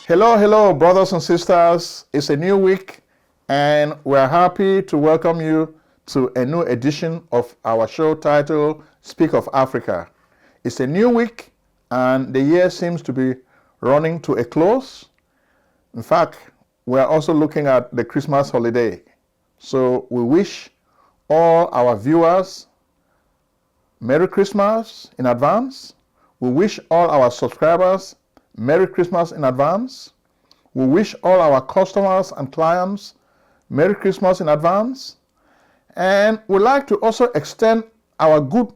Hello, hello, brothers and sisters. It's a new week, and we're happy to welcome you to a new edition of our show titled Speak of Africa. It's a new week, and the year seems to be running to a close. In fact, we're also looking at the Christmas holiday. So we wish all our viewers Merry Christmas in advance. We wish all our subscribers Merry Christmas in advance. We wish all our customers and clients Merry Christmas in advance. And we'd like to also extend our good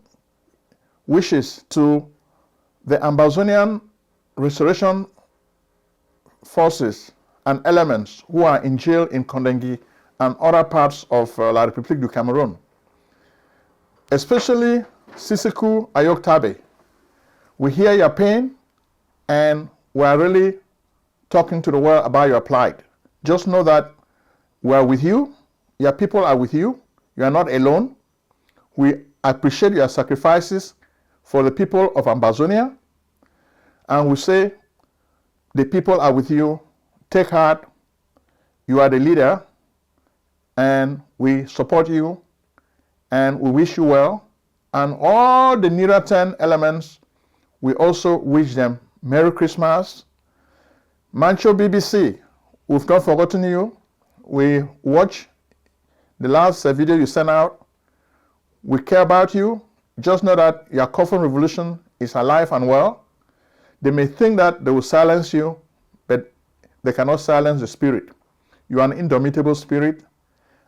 wishes to the Ambazonian restoration forces and elements who are in jail in Kondengi and other parts of La République du Cameroun, especially Sisiku Ayoktabe. We hear your pain, and we are really talking to the world about your plight. Just know that we are with you. Your people are with you. You are not alone. We appreciate your sacrifices for the people of Ambazonia. And we say, the people are with you. Take heart. You are the leader. And we support you. And we wish you well. And all the nearer 10 elements, we also wish them Merry Christmas. Mancho BBC, we've not forgotten you. We watch the last video you sent out. We care about you. Just know that your coffin revolution is alive and well. They may think that they will silence you, but they cannot silence the spirit. You are an indomitable spirit.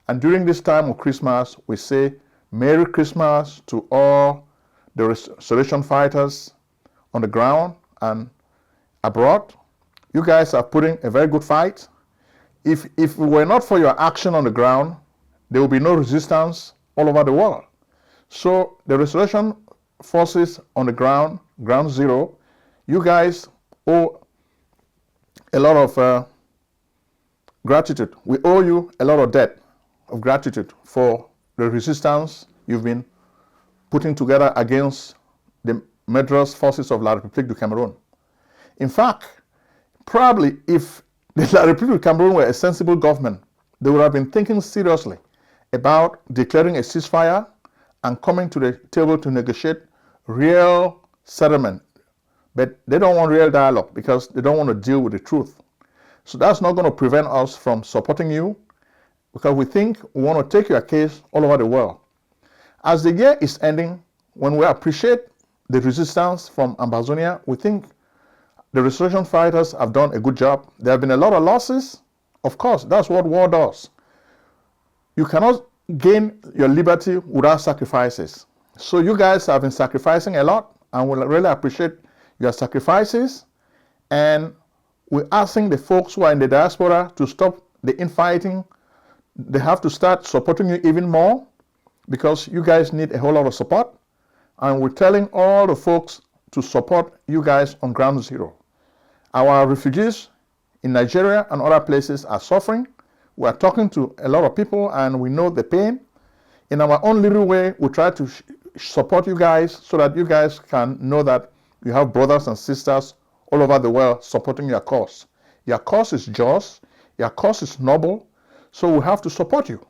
And during this time of Christmas, we say Merry Christmas to all the restoration fighters on the ground and abroad. You guys are putting a very good fight. If it were not for your action on the ground, there will be no resistance all over the world. So the restoration forces on the ground, ground zero, you guys owe a lot of gratitude. We owe you a lot of debt of gratitude for the resistance you've been putting together against the murderous forces of La République du Cameroun. In fact, probably if the La République du Cameroun were a sensible government, they would have been thinking seriously about declaring a ceasefire and coming to the table to negotiate real settlement. But they don't want real dialogue because they don't want to deal with the truth. So that's not going to prevent us from supporting you, because we think we want to take your case all over the world. As the year is ending, when we appreciate the resistance from Ambazonia, we think the restoration fighters have done a good job. There have been a lot of losses. Of course, that's what war does. You cannot gain your liberty without sacrifices. So you guys have been sacrificing a lot, and we really appreciate your sacrifices. And we're asking the folks who are in the diaspora to stop the infighting. They have to start supporting you even more, because you guys need a whole lot of support. And we're telling all the folks to support you guys on ground zero. Our refugees in Nigeria and other places are suffering. We are talking to a lot of people, and we know the pain. In our own little way, we try to support you guys so that you guys can know that you have brothers and sisters all over the world supporting your cause. Your cause is just, your cause is noble, so we have to support you.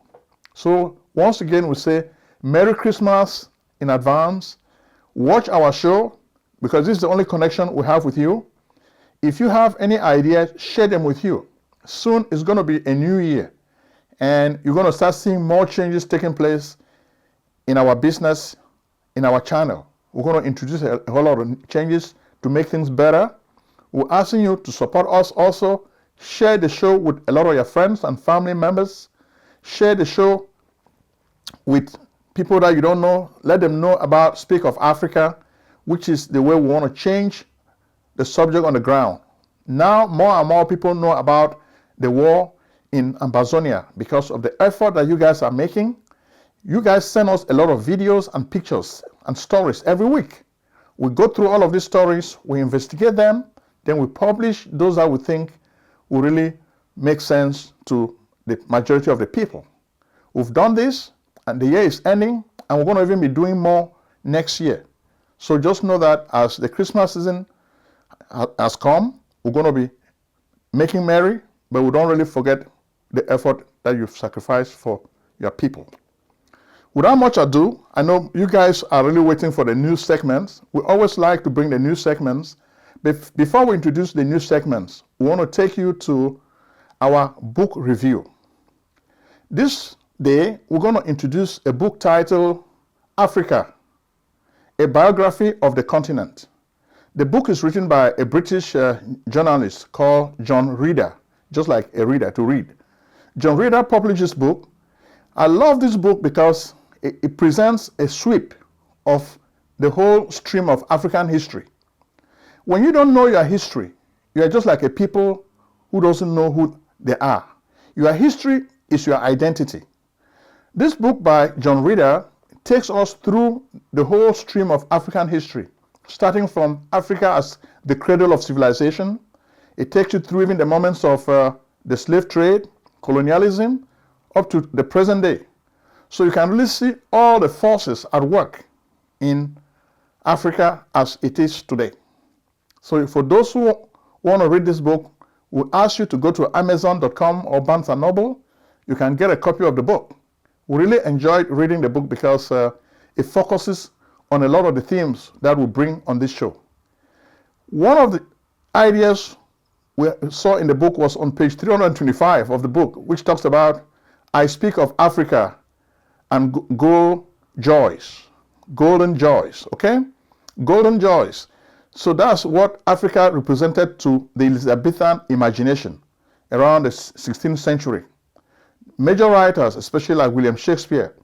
So once again, we say Merry Christmas in advance. Watch our show, because this is the only connection we have with you. If you have any ideas, share them with you. Soon it's going to be a new year, and you're going to start seeing more changes taking place in our business, in our channel. We're going to introduce a whole lot of changes to make things better. We're asking you to support us also. Share the show with a lot of your friends and family members. Share the show with people that you don't know. Let them know about Speak of Africa, which is the way we want to change the subject on the ground. Now more and more people know about the war in Ambazonia because of the effort that you guys are making. You guys send us a lot of videos and pictures and stories every week. We go through all of these stories, we investigate them, then we publish those that we think will really make sense to the majority of the people. We've done this, and the year is ending, and we're going to even be doing more next year. So just know that as the Christmas season has come, we're going to be making merry, but we don't really forget the effort that you've sacrificed for your people. Without much ado, I know you guys are really waiting for the news segments. We always like to bring the news segments. But before we introduce the news segments, we want to take you to our book review. This day, we're going to introduce a book titled Africa, a biography of the continent. The book is written by a British journalist called John Reader, just like a reader to read. John Reader published this book. I love this book because it presents a sweep of the whole stream of African history. When you don't know your history, you are just like a people who doesn't know who they are. Your history is your identity. This book by John Reader takes us through the whole stream of African history, starting from Africa as the cradle of civilization. It takes you through even the moments of the slave trade, colonialism, up to the present day. So you can really see all the forces at work in Africa as it is today. So for those who want to read this book, we ask you to go to Amazon.com or Barnes & Noble. You can get a copy of the book. We really enjoyed reading the book because it focuses on a lot of the themes that we bring on this show. One of the ideas we saw in the book was on page 325 of the book, which talks about I speak of Africa and golden joys, okay? Golden joys. So that's what Africa represented to the Elizabethan imagination around the 16th century. Major writers, especially like William Shakespeare,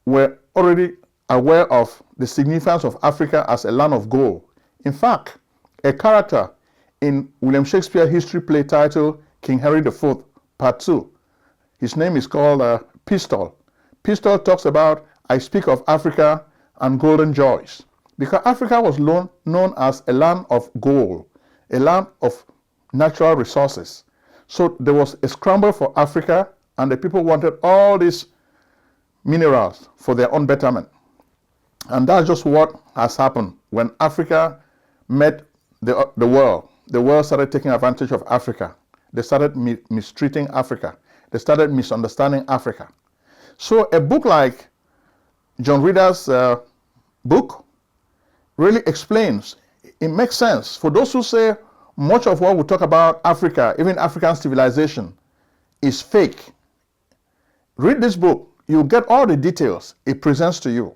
were already aware of the significance of Africa as a land of gold. In fact, a character in William Shakespeare history play titled King Henry IV, Part 2, his name is called Pistol. Pistol talks about, I speak of Africa and golden joys. Because Africa was known as a land of gold, a land of natural resources. So there was a scramble for Africa, and the people wanted all these minerals for their own betterment. And that's just what has happened. When Africa met the world started taking advantage of Africa. They started mistreating Africa. They started misunderstanding Africa. So a book like John Reader's book really explains, it makes sense. For those who say much of what we talk about Africa, even African civilization, is fake, read this book. You'll get all the details it presents to you.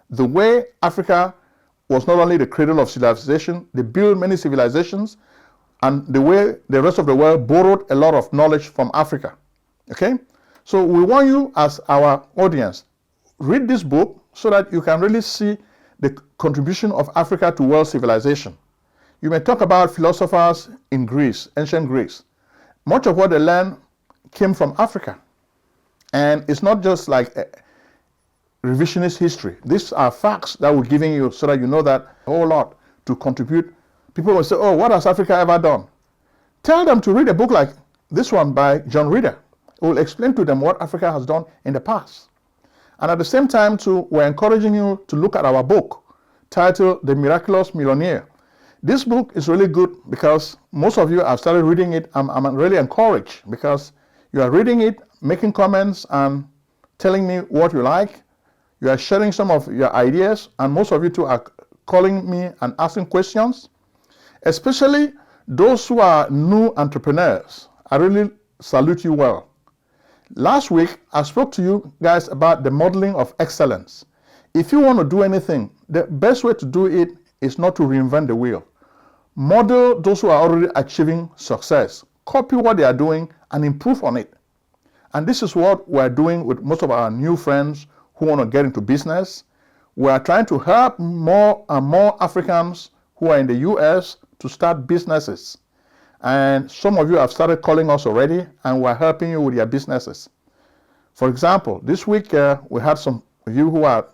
The way Africa was not only the cradle of civilization, they built many civilizations, and the way the rest of the world borrowed a lot of knowledge from Africa. Okay? So we want you as our audience, read this book so that you can really see the contribution of Africa to world civilization. You may talk about philosophers in Greece, ancient Greece. Much of what they learned came from Africa. And it's not just like a revisionist history. These are facts that we're giving you so that you know that a whole lot to contribute. People will say, oh, what has Africa ever done? Tell them to read a book like this one by John Reader. It will explain to them what Africa has done in the past. And at the same time, too, we're encouraging you to look at our book titled The Miraculous Millionaire. This book is really good because most of you have started reading it. I'm really encouraged because you are reading it, making comments, and telling me what you like. You are sharing some of your ideas, and most of you too are calling me and asking questions. Especially those who are new entrepreneurs. I really salute you well. Last week, I spoke to you guys about the modeling of excellence. If you want to do anything, the best way to do it is not to reinvent the wheel. Model those who are already achieving success. Copy what they are doing and improve on it. And this is what we're doing with most of our new friends who want to get into business. We are trying to help more and more Africans who are in the US to start businesses. And some of you have started calling us already, and we're helping you with your businesses. For example, this week we had some of you who are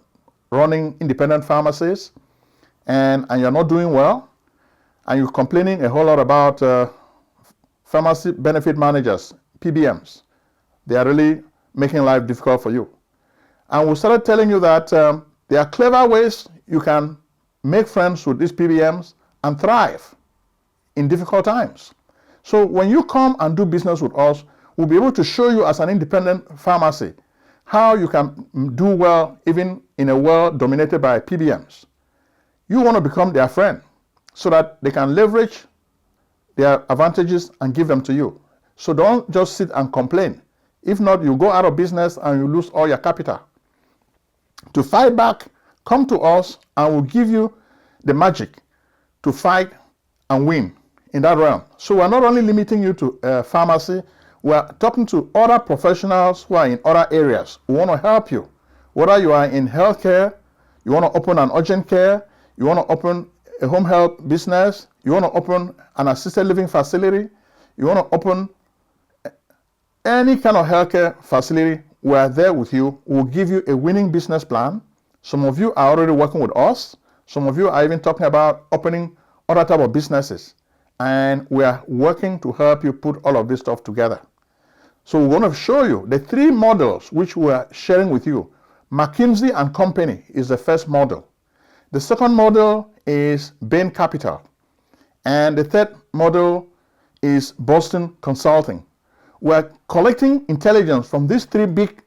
running independent pharmacies, and you're not doing well, and you're complaining a whole lot about pharmacy benefit managers, PBMs. They are really making life difficult for you. And we started telling you that there are clever ways you can make friends with these PBMs and thrive in difficult times. So when you come and do business with us, we'll be able to show you as an independent pharmacy how you can do well even in a world dominated by PBMs. You want to become their friend so that they can leverage their advantages and give them to you. So don't just sit and complain. If not, you go out of business and you lose all your capital. To fight back, come to us and we'll give you the magic to fight and win in that realm. So we're not only limiting you to pharmacy, we're talking to other professionals who are in other areas. We want to help you. Whether you are in healthcare, you want to open an urgent care, you want to open a home health business, you want to open an assisted living facility, you want to open any kind of healthcare facility, we're there with you. We'll give you a winning business plan. Some of you are already working with us. Some of you are even talking about opening other type of businesses. And we are working to help you put all of this stuff together. So we want to show you the 3 models which we are sharing with you. McKinsey and Company is the first model. The second model is Bain Capital. And the third model is Boston Consulting. We're collecting intelligence from these 3 big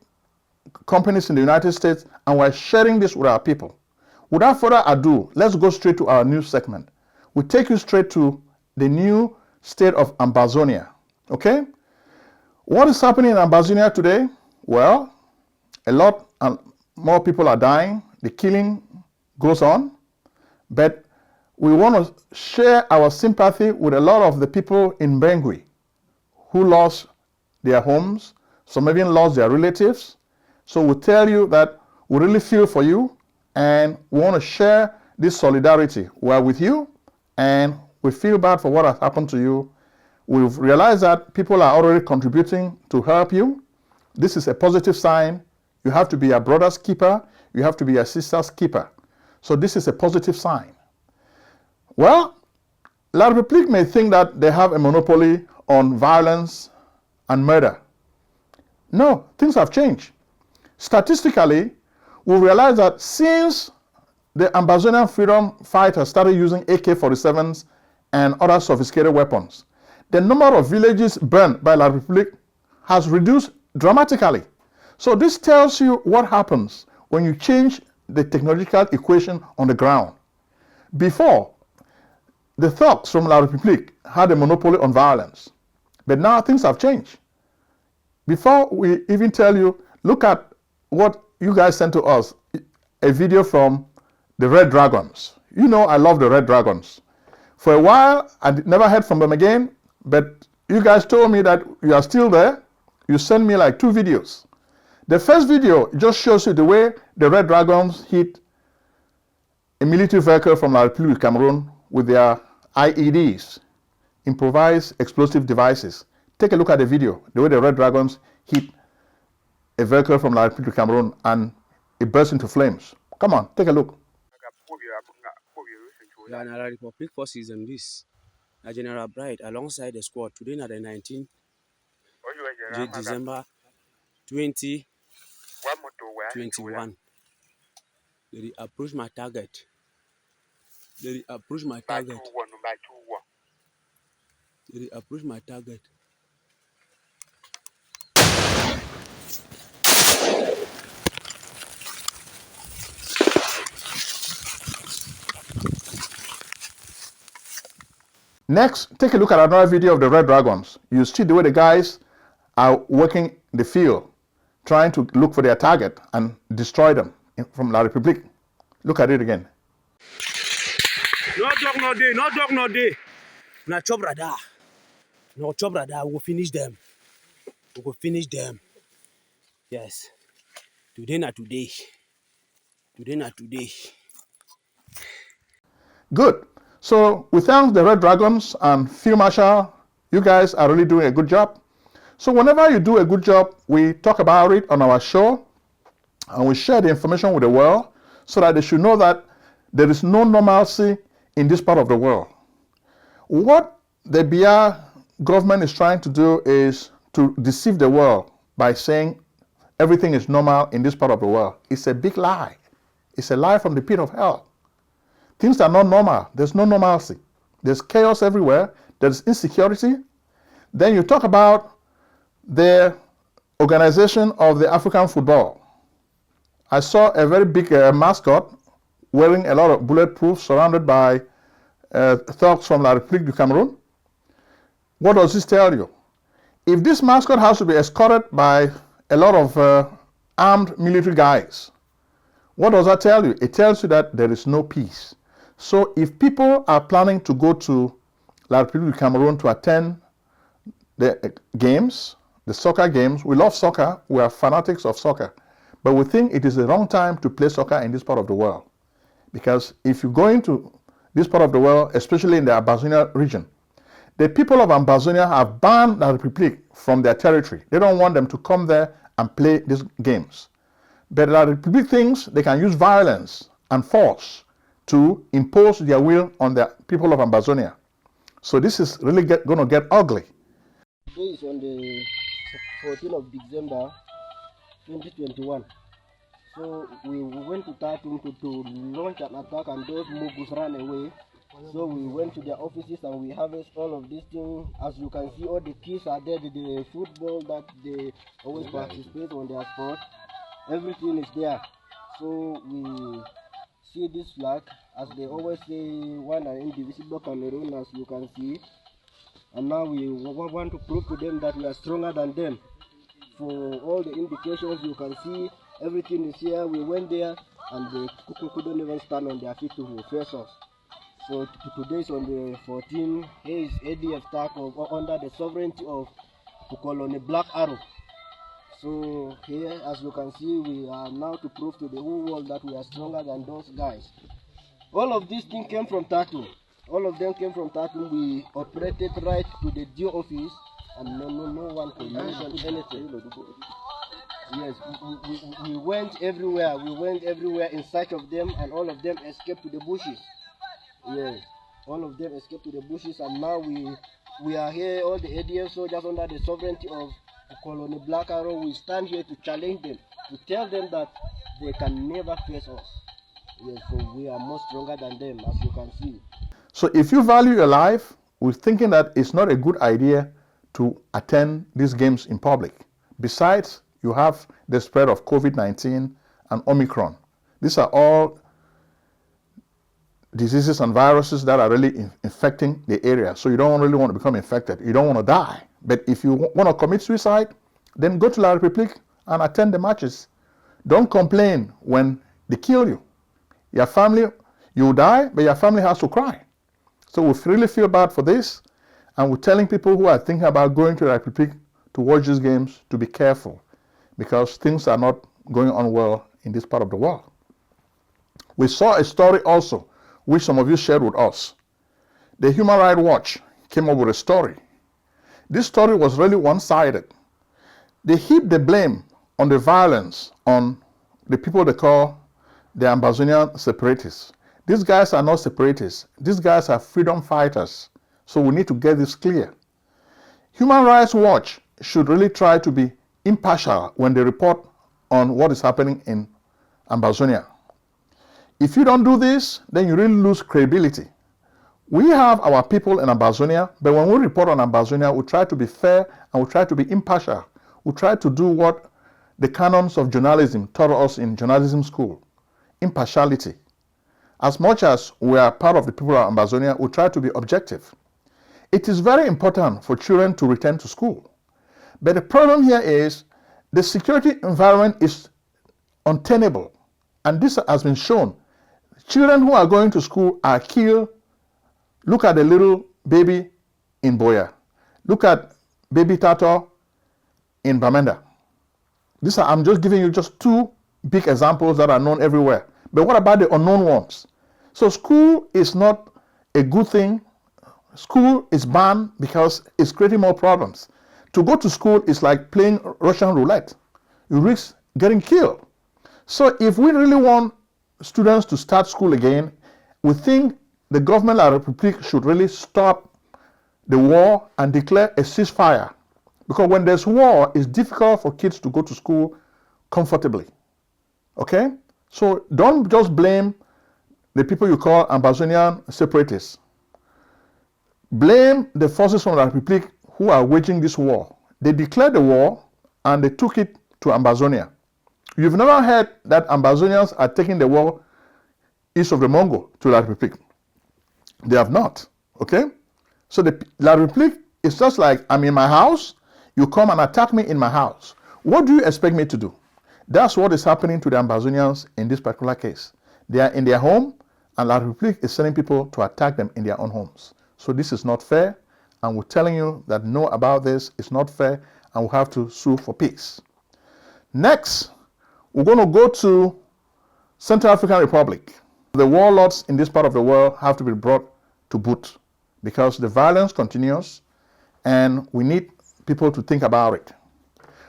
companies in the United States, and we're sharing this with our people. Without further ado, let's go straight to our news segment. We take you straight to the new state of Ambazonia. Okay? What is happening in Ambazonia today? Well, a lot and more people are dying. The killing goes on. But we want to share our sympathy with a lot of the people in Bangui who lost their homes. Some even lost their relatives. So we tell you that we really feel for you and we want to share this solidarity. We're with you and we feel bad for what has happened to you. We've realized that people are already contributing to help you. This is a positive sign. You have to be a brother's keeper. You have to be a sister's keeper. So this is a positive sign. Well, La République may think that they have a monopoly on violence and murder. No, things have changed. Statistically, we realize that since the Ambazonian freedom fighters started using AK-47s and other sophisticated weapons, the number of villages burned by La République has reduced dramatically. So this tells you what happens when you change the technological equation on the ground. Before, the thugs from La République had a monopoly on violence, but now things have changed. Before we even tell you, look at what you guys sent to us, a video from the Red Dragons. You know I love the Red Dragons. For a while, I never heard from them again, but you guys told me that you are still there. You sent me like 2 videos. The first video just shows you the way the Red Dragons hit a military vehicle from La République Cameroun with their IEDs, improvised explosive devices. Take a look at the video, the way the Red Dragons hit a vehicle from La République Cameroun and it burst into flames. Come on, take a look. Yeah, La Republic forces and this. A General Bright alongside the squad today na the 19th December 2021. They approach my target. They approach my target. They approach my target. Next, take a look at another video of the Red Dragons. You see the way the guys are working the field, trying to look for their target and destroy them from La République. Look at it again. No dog, no day, no dog, no day. Na chop radar. No chop radar, we'll finish them. We will finish them. Yes. Today na today. Today na today. Good. So we thank the Red Dragons and Field Marshal. You guys are really doing a good job. So whenever you do a good job, we talk about it on our show and we share the information with the world so that they should know that there is no normalcy in this part of the world. What the Biya government is trying to do is to deceive the world by saying everything is normal in this part of the world. It's a big lie. It's a lie from the pit of hell. Things are not normal. There's no normalcy. There's chaos everywhere. There's insecurity. Then you talk about the organization of the African football. I saw a very big mascot wearing a lot of bulletproof, surrounded by thugs from La République du Cameroun. What does this tell you? If this mascot has to be escorted by a lot of armed military guys, what does that tell you? It tells you that there is no peace. So if people are planning to go to La République du Cameroun to attend the games, the soccer games, we love soccer, we are fanatics of soccer, but we think it is the wrong time to play soccer in this part of the world. Because if you go into this part of the world, especially in the Ambazonia region, the people of Ambazonia have banned La République from their territory. They don't want them to come there and play these games. But La République thinks they can use violence and force to impose their will on the people of Ambazonia. So this is really going to get ugly. Today is on the 14th of December 2021. So we went to Tatum to launch an attack, and those Mugus ran away. So we went to their offices and we harvest all of these things. As you can see, all the kids are there, the football that they always participate on their sport. Everything is there. So we see this flag, as they always say, one and indivisible Cameroon, as you can see. And now we want to prove to them that we are stronger than them. For all the indications you can see, everything is here. We went there and they couldn't even stand on their feet to face us. So today is on the 14th. Here is ADF attack under the sovereignty of Colonel Black Arrow. So here, as you can see, we are now to prove to the whole world that we are stronger than those guys. All of these things came from Tatum. All of them came from Tatum. We operated right to the DO office, and no one could mention anything. Yes, we went everywhere. We went everywhere in search of them, and all of them escaped to the bushes. Yes, all of them escaped to the bushes, and now we are here, all the ADF soldiers under the sovereignty of Colonel Black Arrow. We stand here to challenge them, to tell them that they can never face us. Yes, so we are more stronger than them, as you can see. So if you value your life, we're thinking that it's not a good idea to attend these games in public. Besides, you have the spread of COVID-19 and Omicron. These are all diseases and viruses that are really infecting the area. So you don't really want to become infected. You don't want to die. But if you want to commit suicide, then go to La République and attend the matches. Don't complain when they kill you. Your family, you die, but your family has to cry. So we really feel bad for this, and we're telling people who are thinking about going to La République to watch these games to be careful, because things are not going on well in this part of the world. We saw a story also, which some of you shared with us. The Human Rights Watch came up with a story. This story was really one-sided. They heap the blame on the violence on the people they call the Ambazonian separatists. These guys are not separatists. These guys are freedom fighters. So we need to get this clear. Human Rights Watch should really try to be impartial when they report on what is happening in Ambazonia. If you don't do this, then you really lose credibility. We have our people in Ambazonia, but when we report on Ambazonia, we try to be fair and we try to be impartial. We try to do what the canons of journalism taught us in journalism school: impartiality. As much as we are part of the people of Ambazonia, we try to be objective. It is very important for children to return to school. But the problem here is the security environment is untenable. And this has been shown. Children who are going to school are killed. Look at the little baby in Biya. Look at baby Tato in Bamenda. I'm just giving you just two big examples that are known everywhere. But what about the unknown ones? So school is not a good thing. School is banned because it's creating more problems. To go to school is like playing Russian roulette. You risk getting killed. So if we really want students to start school again, we think the government of the Republic should really stop the war and declare a ceasefire. Because when there's war, it's difficult for kids to go to school comfortably. Okay? So don't just blame the people you call Ambazonian separatists. Blame the forces from the Republic who are waging this war. They declared the war and they took it to Ambazonia. You've never heard that Ambazonians are taking the war east of the Mongo to La République. They have not, okay? So the La République is just like, I'm in my house, you come and attack me in my house. What do you expect me to do? That's what is happening to the Ambazonians in this particular case. They are in their home, and La République is sending people to attack them in their own homes. So this is not fair, and we're telling you that no about this, it's not fair, and we have to sue for peace. Next, we're going to go to Central African Republic. The warlords in this part of the world have to be brought to boot because the violence continues, and we need people to think about it.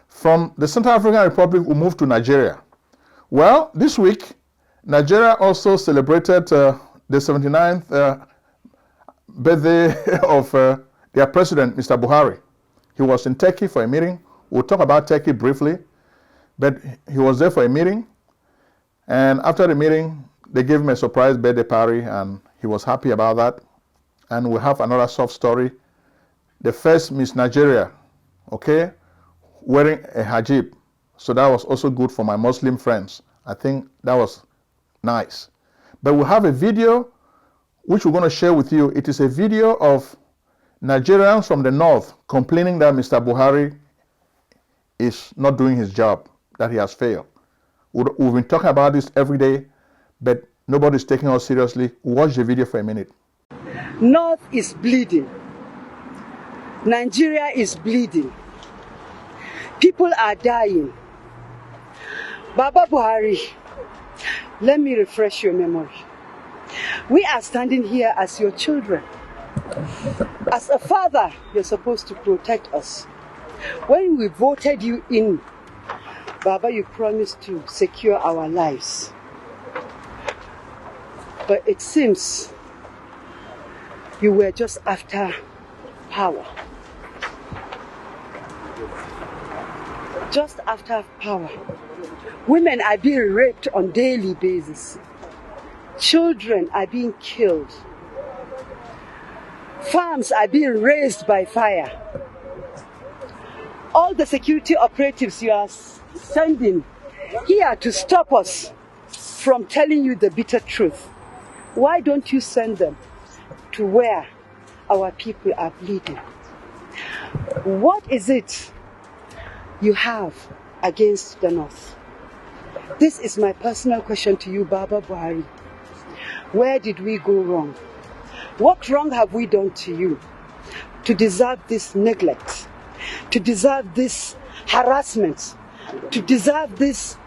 From the Central African Republic, we move to Nigeria. Well, this week, Nigeria also celebrated the 79th birthday of their president, Mr. Buhari. He was in Turkey for a meeting. We'll talk about Turkey briefly, but he was there for a meeting, and after the meeting, they gave him a surprise birthday party, and he was happy about that. And we have another soft story. The first Miss Nigeria, okay, wearing a hijab. So that was also good for my Muslim friends. I think that was nice. But we have a video which we're going to share with you. It is a video of Nigerians from the north complaining that Mr. Buhari is not doing his job, that he has failed. We've been talking about this every day, but nobody's taking us seriously. Watch the video for a minute. North is bleeding. Nigeria is bleeding. People are dying. Baba Buhari, let me refresh your memory. We are standing here as your children. As a father, you're supposed to protect us. When we voted you in, Baba, you promised to secure our lives. But it seems you were just after power. Just after power. Women are being raped on a daily basis. Children are being killed. Farms are being razed by fire. All the security operatives you are sending here to stop us from telling you the bitter truth. Why don't you send them to where our people are bleeding? What is it you have against the North? This is my personal question to you, Baba Buhari. Where did we go wrong? What wrong have we done to you to deserve this neglect, to deserve this harassment, to deserve this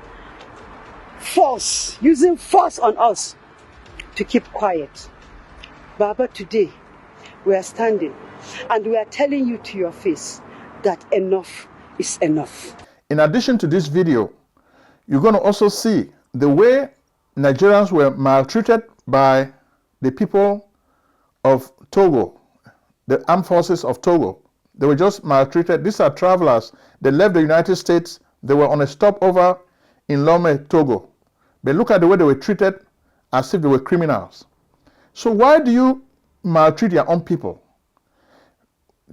force, using force on us to keep quiet? Baba, today we are standing and we are telling you to your face that enough is enough. In addition to this video, you're going to also see the way Nigerians were maltreated by the people of Togo, the armed forces of Togo. They were just maltreated. These are travelers. They left the United States. They were on a stopover in Lome, Togo. But look at the way they were treated as if they were criminals. So why do you maltreat your own people?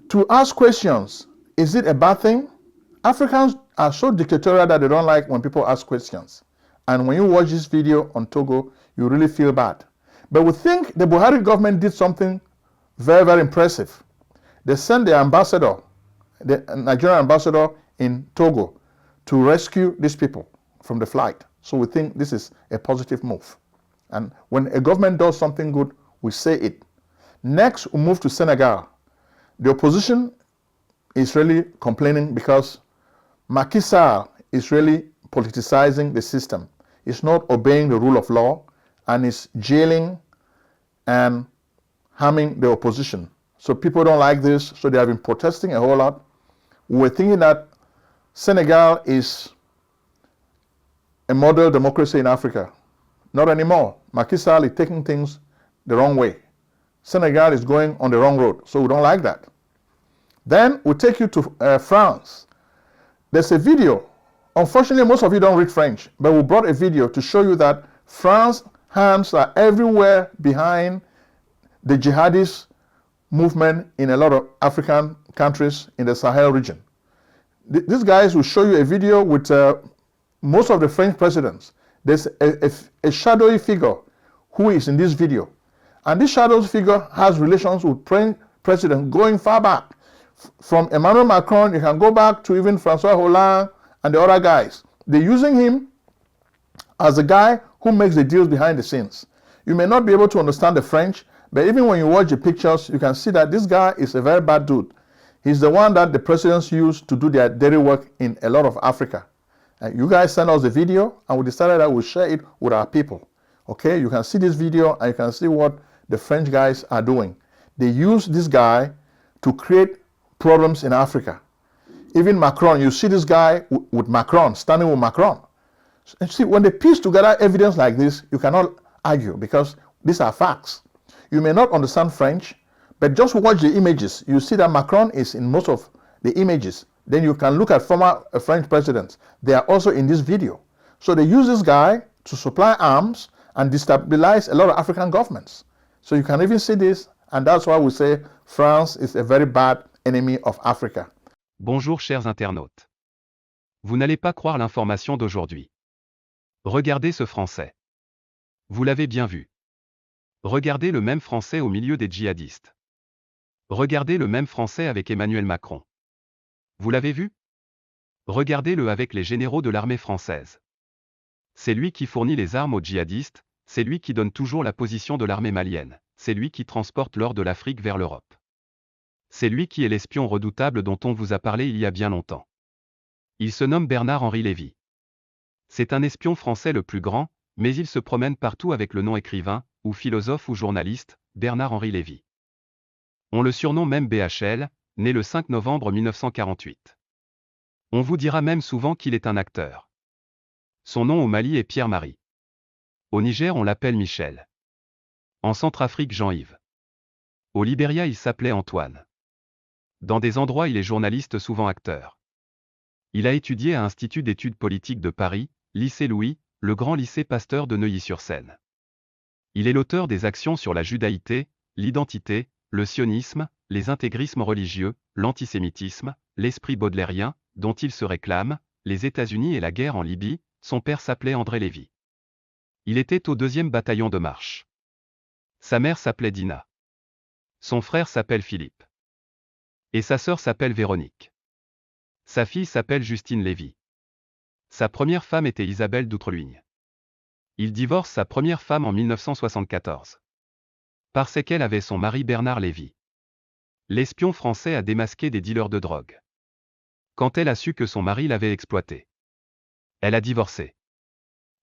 To ask questions, is it a bad thing? Africans are so dictatorial that they don't like when people ask questions. And when you watch this video on Togo, you really feel bad. But we think the Buhari government did something very, very impressive. They sent the ambassador, the Nigerian ambassador in Togo, to rescue these people from the flight. So we think this is a positive move. And when a government does something good, we say it. Next, we move to Senegal. The opposition is really complaining because Macky Sall is really politicizing the system. It's not obeying the rule of law and is jailing and harming the opposition. So people don't like this, so they have been protesting a whole lot. We're thinking that Senegal is a model democracy in Africa. Not anymore. Macky Sall is taking things the wrong way. Senegal is going on the wrong road, so we don't like that. Then we take you to France. There's a video. Unfortunately, most of you don't read French, but we brought a video to show you that France's hands are everywhere behind the jihadist movement in a lot of African countries in the Sahel region. These guys will show you a video with most of the French presidents. There's a shadowy figure who is in this video. And this shadowy figure has relations with French presidents going far back. From Emmanuel Macron, you can go back to even François Hollande and the other guys. They're using him as the guy who makes the deals behind the scenes. You may not be able to understand the French, but even when you watch the pictures, you can see that this guy is a very bad dude. He's the one that the presidents use to do their dirty work in a lot of Africa. You guys send us the video, and we decided that we'll share it with our people. Okay, you can see this video, and you can see what the French guys are doing. They use this guy to create problems in Africa. Even Macron, you see this guy with Macron, standing with Macron. And see, when they piece together evidence like this, you cannot argue because these are facts. You may not understand French, but just watch the images. You see that Macron is in most of the images. Then you can look at former French presidents. They are also in this video. So they use this guy to supply arms and destabilize a lot of African governments. So you can even see this, and that's why we say France is a very bad enemy of Africa. Bonjour chers internautes. Vous n'allez pas croire l'information d'aujourd'hui. Regardez ce Français. Vous l'avez bien vu. Regardez le même Français au milieu des djihadistes. Regardez le même Français avec Emmanuel Macron. Vous l'avez vu? Regardez-le avec les généraux de l'armée française. C'est lui qui fournit les armes aux djihadistes, c'est lui qui donne toujours la position de l'armée malienne, c'est lui qui transporte l'or de l'Afrique vers l'Europe. C'est lui qui est l'espion redoutable dont on vous a parlé il y a bien longtemps. Il se nomme Bernard-Henri Lévy. C'est un espion français le plus grand, mais il se promène partout avec le nom écrivain, ou philosophe ou journaliste, Bernard-Henri Lévy. On le surnomme même BHL, né le 5 novembre 1948. On vous dira même souvent qu'il est un acteur. Son nom au Mali est Pierre-Marie. Au Niger on l'appelle Michel. En Centrafrique Jean-Yves. Au Libéria il s'appelait Antoine. Dans des endroits il est journaliste souvent acteur. Il a étudié à Institut d'études politiques de Paris, lycée Louis, le grand lycée Pasteur de Neuilly-sur-Seine. Il est l'auteur des actions sur la judaïté, l'identité, le sionisme, les intégrismes religieux, l'antisémitisme, l'esprit baudelairien, dont il se réclame, les États-Unis et la guerre en Libye. Son père s'appelait André Lévy. Il était au 2e bataillon de marche. Sa mère s'appelait Dina. Son frère s'appelle Philippe. Et sa sœur s'appelle Véronique. Sa fille s'appelle Justine Lévy. Sa première femme était Isabelle d'Outreluigne. Il divorce sa première femme en 1974. Parce qu'elle avait son mari Bernard Lévy. L'espion français a démasqué des dealers de drogue. Quand elle a su que son mari l'avait exploité, elle a divorcé.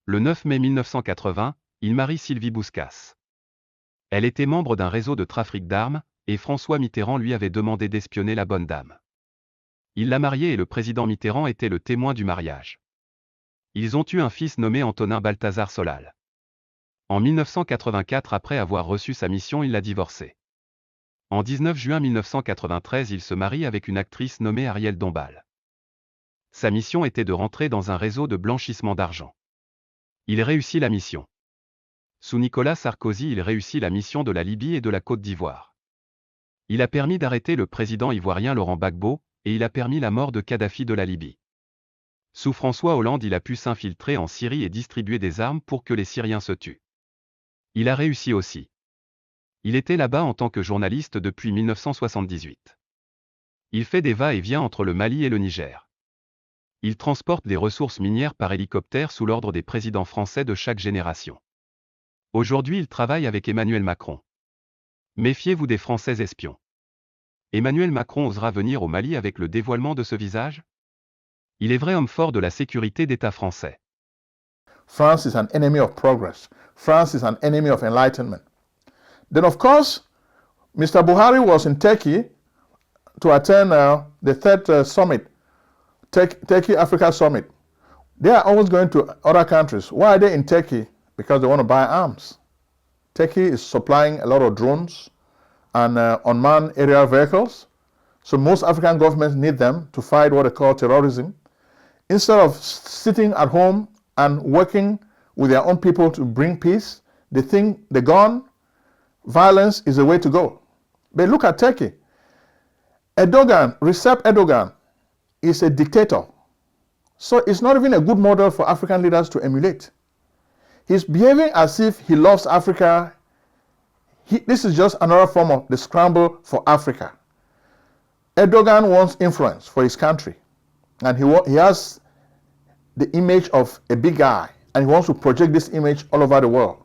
Le 9 mai 1980, il marie Sylvie Bouscasse. Elle était membre d'un réseau de trafic d'armes, et François Mitterrand lui avait demandé d'espionner la bonne dame. Il l'a mariée et le président Mitterrand était le témoin du mariage. Ils ont eu un fils nommé Antonin Balthazar Solal. En 1984, après avoir reçu sa mission, il l'a divorcée. En 19 juin 1993, il se marie avec une actrice nommée Ariel Dombal. Sa mission était de rentrer dans un réseau de blanchissement d'argent. Il réussit la mission. Sous Nicolas Sarkozy, il réussit la mission de la Libye et de la Côte d'Ivoire. Il a permis d'arrêter le président ivoirien Laurent Gbagbo, et il a permis la mort de Kadhafi de la Libye. Sous François Hollande, il a pu s'infiltrer en Syrie et distribuer des armes pour que les Syriens se tuent. Il a réussi aussi. Il était là-bas en tant que journaliste depuis 1978. Il fait des va-et-vient entre le Mali et le Niger. Il transporte des ressources minières par hélicoptère sous l'ordre des présidents français de chaque génération. Aujourd'hui, il travaille avec Emmanuel Macron. Méfiez-vous des Français espions. Emmanuel Macron osera venir au Mali avec le dévoilement de ce visage? Il est vrai homme fort de la sécurité d'État français. France is an enemy of progress. France is an enemy of enlightenment. Then, of course, Mr. Buhari was in Turkey to attend the third summit, Turkey-Africa summit. They are always going to other countries. Why are they in Turkey? Because they want to buy arms. Turkey is supplying a lot of drones and unmanned aerial vehicles. So most African governments need them to fight what they call terrorism. Instead of sitting at home and working with their own people to bring peace, they think the gun, violence is the way to go. But look at Turkey. Recep Erdogan, is a dictator. So it's not even a good model for African leaders to emulate. He's behaving as if he loves Africa. This is just another form of the scramble for Africa. Erdogan wants influence for his country, and he has the image of a big guy, and he wants to project this image all over the world.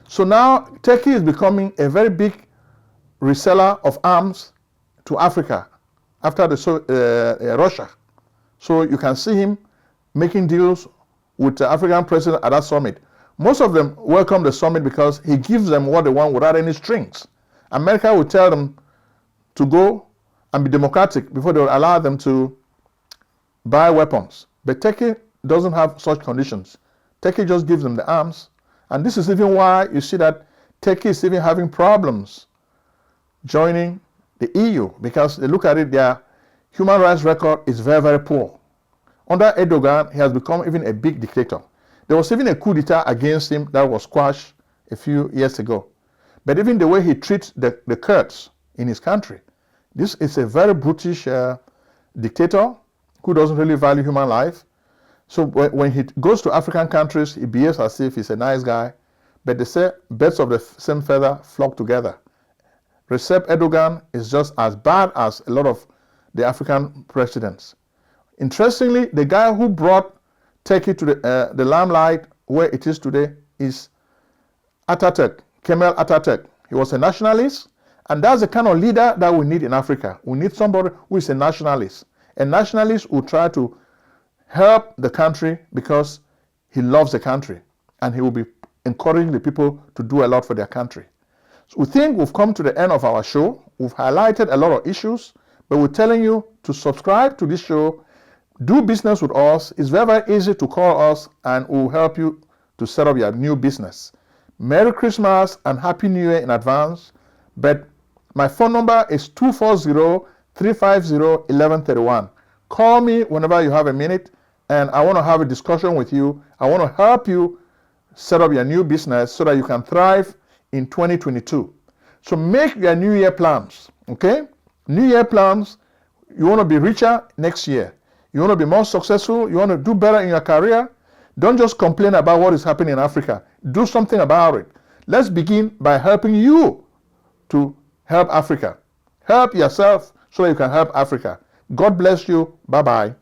So now Turkey is becoming a very big reseller of arms to Africa after Russia. So you can see him making deals with the African president at that summit. Most of them welcome the summit because he gives them what they want without any strings. America will tell them to go and be democratic before they will allow them to buy weapons. But Turkey doesn't have such conditions. Turkey just gives them the arms. And this is even why you see that Turkey is even having problems joining the EU, because they look at it, their human rights record is very, very poor. Under Erdogan, he has become even a big dictator. There was even a coup d'etat against him that was squashed a few years ago. But even the way he treats the Kurds in his country, this is a very brutish dictator who doesn't really value human life. So when he goes to African countries, he behaves as if he's a nice guy. But they say birds of the same feather flock together. Recep Erdogan is just as bad as a lot of the African presidents. Interestingly, the guy who brought Turkey to the limelight where it is today is Atatürk, Kemal Atatürk. He was a nationalist, and that's the kind of leader that we need in Africa. We need somebody who is a nationalist. A nationalist who try to help the country because he loves the country, and he will be encouraging the people to do a lot for their country. So we think we've come to the end of our show. We've highlighted a lot of issues, but we're telling you to subscribe to this show. Do business with us. It's very, very easy to call us, and we'll help you to set up your new business. Merry Christmas and Happy New Year in advance. But my phone number is 240-350-1131. Call me whenever you have a minute, and I want to have a discussion with you. I want to help you set up your new business so that you can thrive in 2022. So make your New Year plans, okay? New Year plans. You want to be richer next year. You want to be more successful. You want to do better in your career. Don't just complain about what is happening in Africa. Do something about it. Let's begin by helping you to help Africa. Help yourself so that you can help Africa. God bless you. Bye-bye.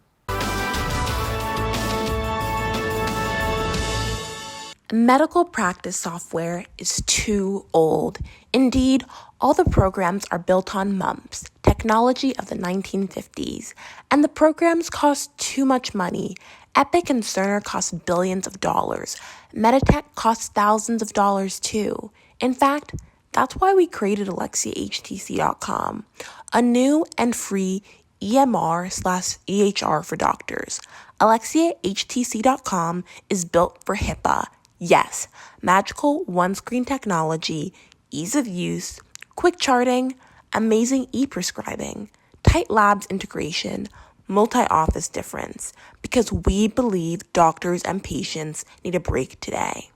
Medical practice software is too old. Indeed, all the programs are built on MUMPS, technology of the 1950s, and the programs cost too much money. Epic and Cerner cost billions of dollars. Meditech costs thousands of dollars too. In fact, that's why we created AlexiaHTC.com, a new and free EMR/EHR for doctors. AlexiaHTC.com is built for HIPAA. Yes, magical one-screen technology, ease of use, quick charting, amazing e-prescribing, tight labs integration, multi-office difference, because we believe doctors and patients need a break today.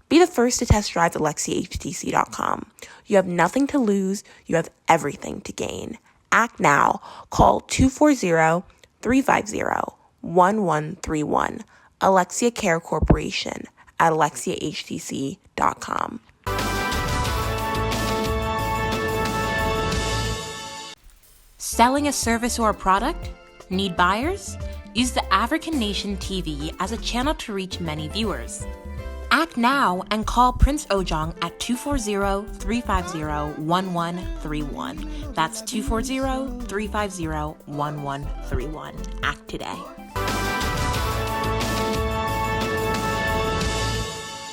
Be the first to test drive AlexiaHTC.com. You have nothing to lose, you have everything to gain. Act now. Call 240-350-1131. Alexia Care Corporation at AlexiaHTC.com. Selling a service or a product? Need buyers? Use the African Nation TV as a channel to reach many viewers. Act now and call Prince Ojong at 240-350-1131. That's 240-350-1131. Act today.